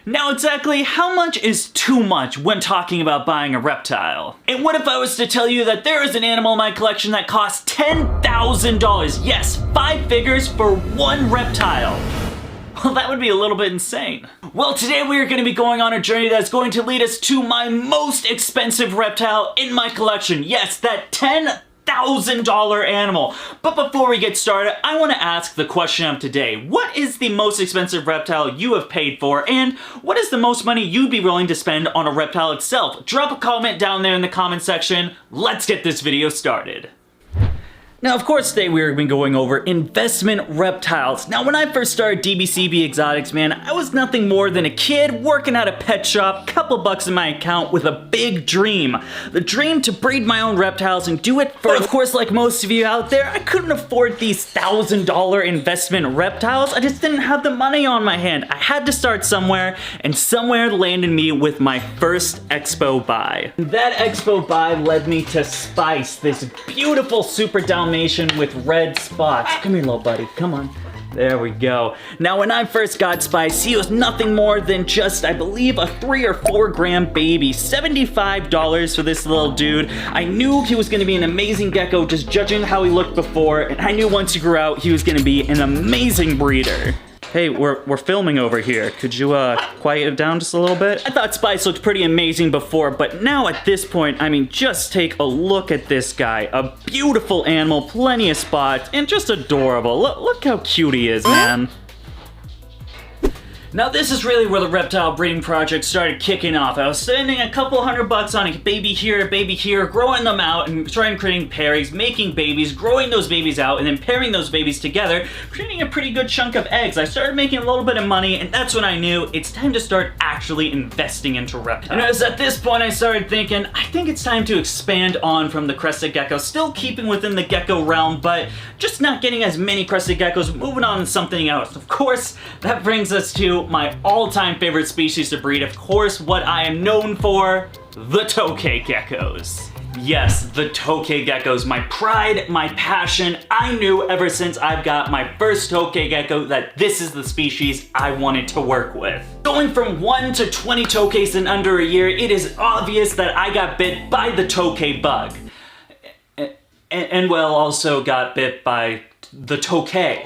Now exactly how much is too much when talking about buying a reptile? And what if I was to tell you that there is an animal in my collection that costs $10,000? Yes, 5 figures for one reptile. Well, that would be a little bit insane. Well, today we are going to be going on a journey that's going to lead us to my most expensive reptile in my collection. Yes, that $10,000 animal. But before we get started, I want to ask the question of today. What is the most expensive reptile you have paid for, and what is the most money you'd be willing to spend on a reptile itself? Drop a comment down there in the comment section. Let's get this video started. Now, of course, today we're going to be going over investment reptiles. Now, when I first started DBCB Exotics, man, I was nothing more than a kid working at a pet shop, couple bucks in my account with a big dream. The dream to breed my own reptiles and do it for, of course, like most of you out there, I couldn't afford these $1,000 investment reptiles. I just didn't have the money on my hand. I had to start somewhere, and somewhere landed me with my first expo buy. That expo buy led me to Spice, this beautiful super Dalmatian with red spots. Come here, little buddy, come on. There we go. Now, when I first got Spice, he was nothing more than just, I believe, a 3 or 4 gram baby. $75 for this little dude. I knew he was gonna be an amazing gecko just judging how he looked before, and I knew once he grew out, he was gonna be an amazing breeder. Hey, we're filming over here. Could you quiet it down just a little bit? I thought Spice looked pretty amazing before, but now at this point, I mean, just take a look at this guy. A beautiful animal, plenty of spots, and just adorable. Look how cute he is, man. Now this is really where the reptile breeding project started kicking off. I was spending a couple $100 on a baby here, growing them out and trying creating pairings, making babies, growing those babies out, and then pairing those babies together, creating a pretty good chunk of eggs. I started making a little bit of money, and that's when I knew it's time to start actually investing into reptiles. And it was at this point I started thinking, I think it's time to expand on from the crested gecko, still keeping within the gecko realm, but just not getting as many crested geckos, moving on to something else. Of course, that brings us to my all-time favorite species to breed, of course, what I am known for, the Tokay geckos. Yes, the Tokay geckos, my pride, my passion. I knew ever since I've got my first Tokay gecko that this is the species I wanted to work with. Going from 1 to 20 Tokays in under a year, it is obvious that I got bit by the Tokay bug. And well, also got bit by the Tokay.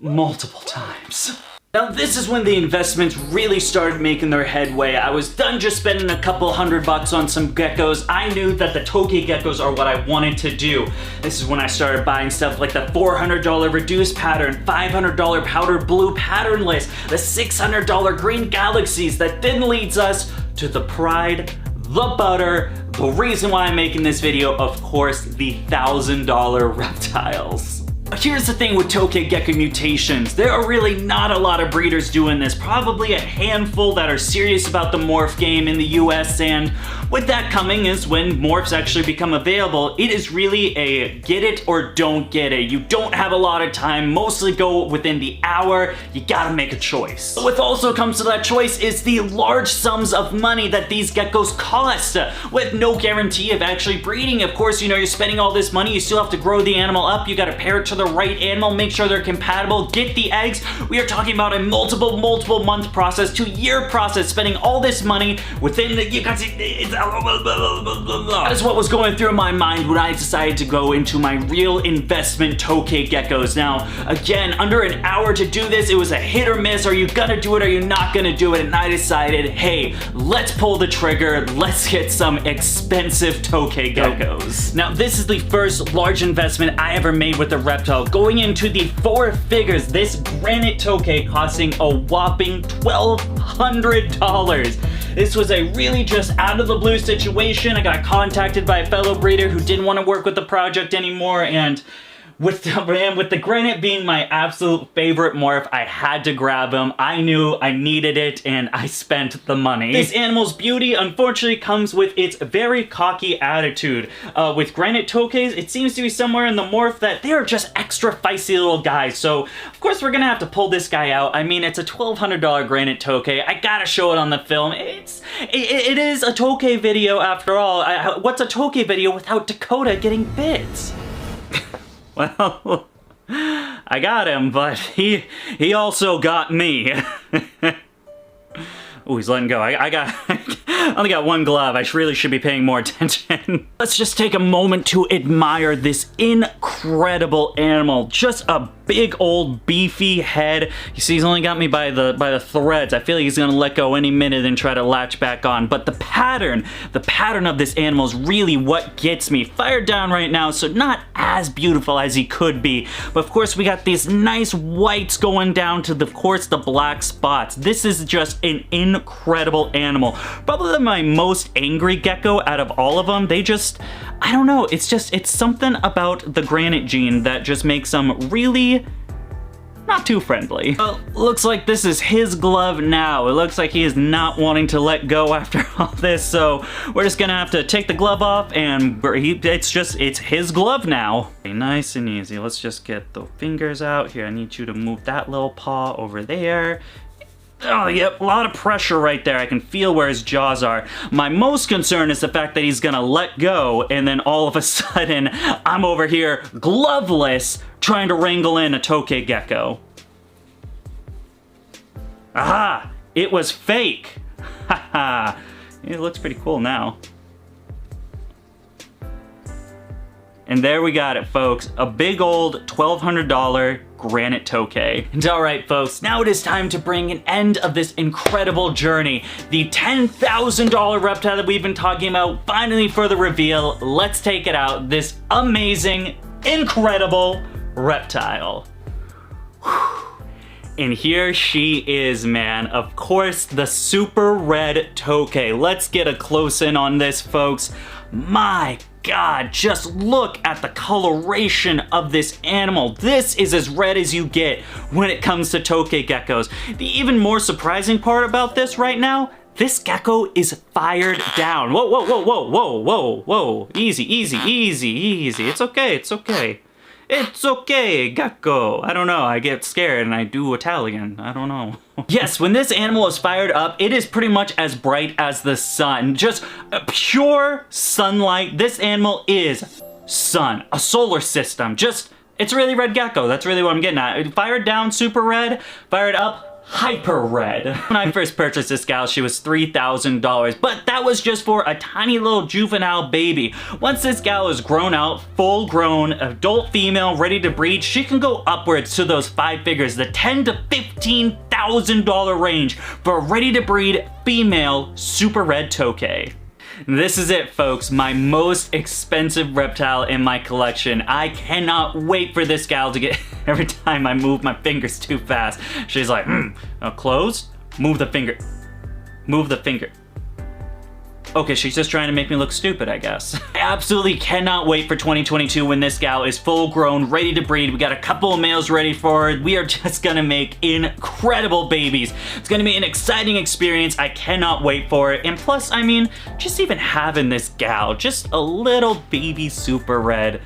Multiple times. Now this is when the investments really started making their headway. I was done just spending a couple $100 on some geckos. I knew that the Tokay geckos are what I wanted to do. This is when I started buying stuff like the $400 reduced pattern, $500 powder blue patternless, the $600 green galaxies. That then leads us to the pride, the butter, the reason why I'm making this video, of course, the $1,000 reptiles. Here's the thing with Tokay gecko mutations. There are really not a lot of breeders doing this. Probably a handful that are serious about the morph game in the US, and with that coming is when morphs actually become available. It is really a get it or don't get it. You don't have a lot of time, mostly go within the hour. You gotta make a choice. But what also comes to that choice is the large sums of money that these geckos cost, with no guarantee of actually breeding. Of course, you know, you're spending all this money, you still have to grow the animal up, you gotta pair it to the right animal, make sure they're compatible, get the eggs. We are talking about a multiple month process to year process, spending all this money within the, you guys, that is what was going through my mind when I decided to go into my real investment Tokay geckos. Now, again, under an hour to do this, it was a hit or miss. Are you gonna do it? Are you not gonna do it? And I decided, hey, let's pull the trigger. Let's get some expensive Tokay geckos. Now, this is the first large investment I ever made with a reptile. Going into the 4 figures, this granite Tokay costing a whopping $1,200. This was a really just out of the blue situation. I got contacted by a fellow breeder who didn't want to work with the project anymore, and with the granite being my absolute favorite morph, I had to grab him. I knew I needed it, and I spent the money. This animal's beauty, unfortunately, comes with its very cocky attitude. With granite Tokays, it seems to be somewhere in the morph that they are just extra feisty little guys. So, of course, we're gonna have to pull this guy out. I mean, it's a $1,200 granite Tokay. I gotta show it on the film. It is a Tokay video after all. What's a Tokay video without Dakota getting bit? Well, I got him, but he also got me. Oh, he's letting go. I only got one glove. I really should be paying more attention. Let's just take a moment to admire this incredible animal. Just a big old beefy head. You see, he's only got me by the threads. I feel like he's gonna let go any minute and try to latch back on. But the pattern of this animal is really what gets me. Fired down right now, so not as beautiful as he could be. But of course, we got these nice whites going down to, of course, the black spots. This is just an incredible animal. Probably my most angry gecko out of all of them. They just, I don't know, it's something about the granite gene that just makes them really not too friendly. Well, looks like this is his glove now. It looks like he is not wanting to let go after all this, so we're just gonna have to take the glove off and it's his glove now. Okay, nice and easy. Let's just get the fingers out. Here, I need you to move that little paw over there. Oh, yep, a lot of pressure right there. I can feel where his jaws are. My most concern is the fact that he's gonna let go, and then all of a sudden, I'm over here, gloveless, trying to wrangle in a Tokay gecko. Aha! It was fake! Haha! It looks pretty cool now. And there we got it, folks. A big old $1,200 granite Tokay. And all right, folks, now it is time to bring an end of this incredible journey. The $10,000 reptile that we've been talking about, finally for the reveal. Let's take it out. This amazing, incredible reptile. And here she is, man. Of course, the super red Tokay. Let's get a close in on this, folks. My God, just look at the coloration of this animal. This is as red as you get when it comes to Tokay geckos. The even more surprising part about this right now, this gecko is fired down. Whoa, whoa, whoa, whoa, whoa, whoa, whoa. Easy, easy, easy, easy. It's okay, it's okay. It's okay, gecko. I don't know, I get scared and I do Italian. I don't know. Yes, when this animal is fired up, it is pretty much as bright as the sun. Just pure sunlight. This animal is sun, a solar system. Just, it's a really red gecko. That's really what I'm getting at. Fired down, super red. Fired up, hyper red. When I first purchased this gal, she was $3,000, but that was just for a tiny little juvenile baby. Once this gal is grown out, full grown, adult female, ready to breed, she can go upwards to those 5 figures, the $10,000 to $15,000 range for a ready to breed female super red Tokay. This is it, folks, my most expensive reptile in my collection. I cannot wait for this gal to get, every time I move my fingers too fast, she's like, closed? Move the finger. Move the finger. Okay, she's just trying to make me look stupid, I guess. I absolutely cannot wait for 2022 when this gal is full grown, ready to breed. We got a couple of males ready for her. We are just gonna make incredible babies. It's gonna be an exciting experience. I cannot wait for it. And plus, I mean, just even having this gal, just a little baby super red.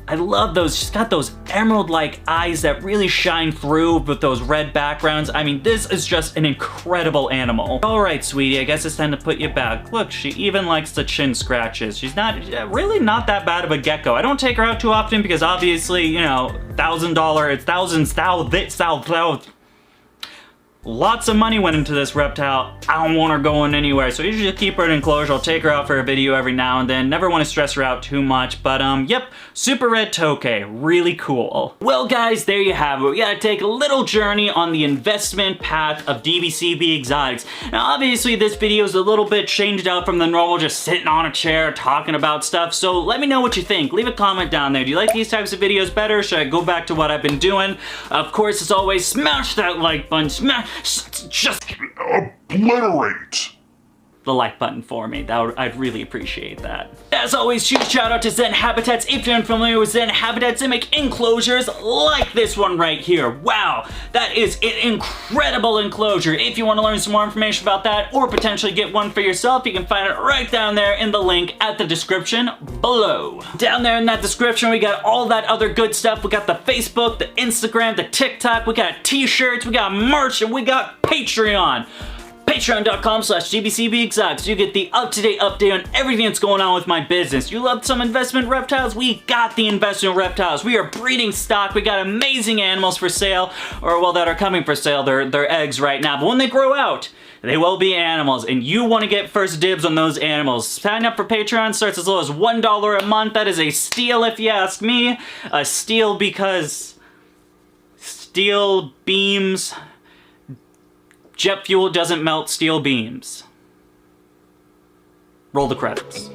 I love those, she's got those emerald-like eyes that really shine through with those red backgrounds. I mean, this is just an incredible animal. All right, sweetie, I guess it's time to put you back. Look, she even likes the chin scratches. She's really not that bad of a gecko. I don't take her out too often because obviously, you know, $1,000, it's thousands, lots of money went into this reptile. I don't want her going anywhere, so usually just keep her in enclosure. I'll take her out for a video every now and then. Never want to stress her out too much, but yep, super red Tokay, really cool. Well guys, there you have it. We gotta take a little journey on the investment path of DBCB exotics. Now obviously this video is a little bit changed out from the normal just sitting on a chair talking about stuff, so let me know what you think. Leave a comment down there. Do you like these types of videos better? Should I go back to what I've been doing? Of course, as always, smash that like button, just obliterate the like button for me. I'd really appreciate that. As always, huge shout out to Zen Habitats. If you're unfamiliar with Zen Habitats, they make enclosures like this one right here. Wow, that is an incredible enclosure. If you want to learn some more information about that or potentially get one for yourself, you can find it right down there in the link at the description below. Down there in that description, we got all that other good stuff. We got the Facebook, the Instagram, the TikTok, we got t-shirts, we got merch, and we got Patreon. Patreon.com/GBCBExotics. You get the up-to-date update on everything that's going on with my business. You love some investment reptiles? We got the investment reptiles. We are breeding stock. We got amazing animals for sale, or well, that are coming for sale. They're eggs right now, but when they grow out, they will be animals, and you want to get first dibs on those animals. Sign up for Patreon, starts as low as $1 a month. That is a steal if you ask me. A steal because steel beams, jet fuel doesn't melt steel beams. Roll the credits.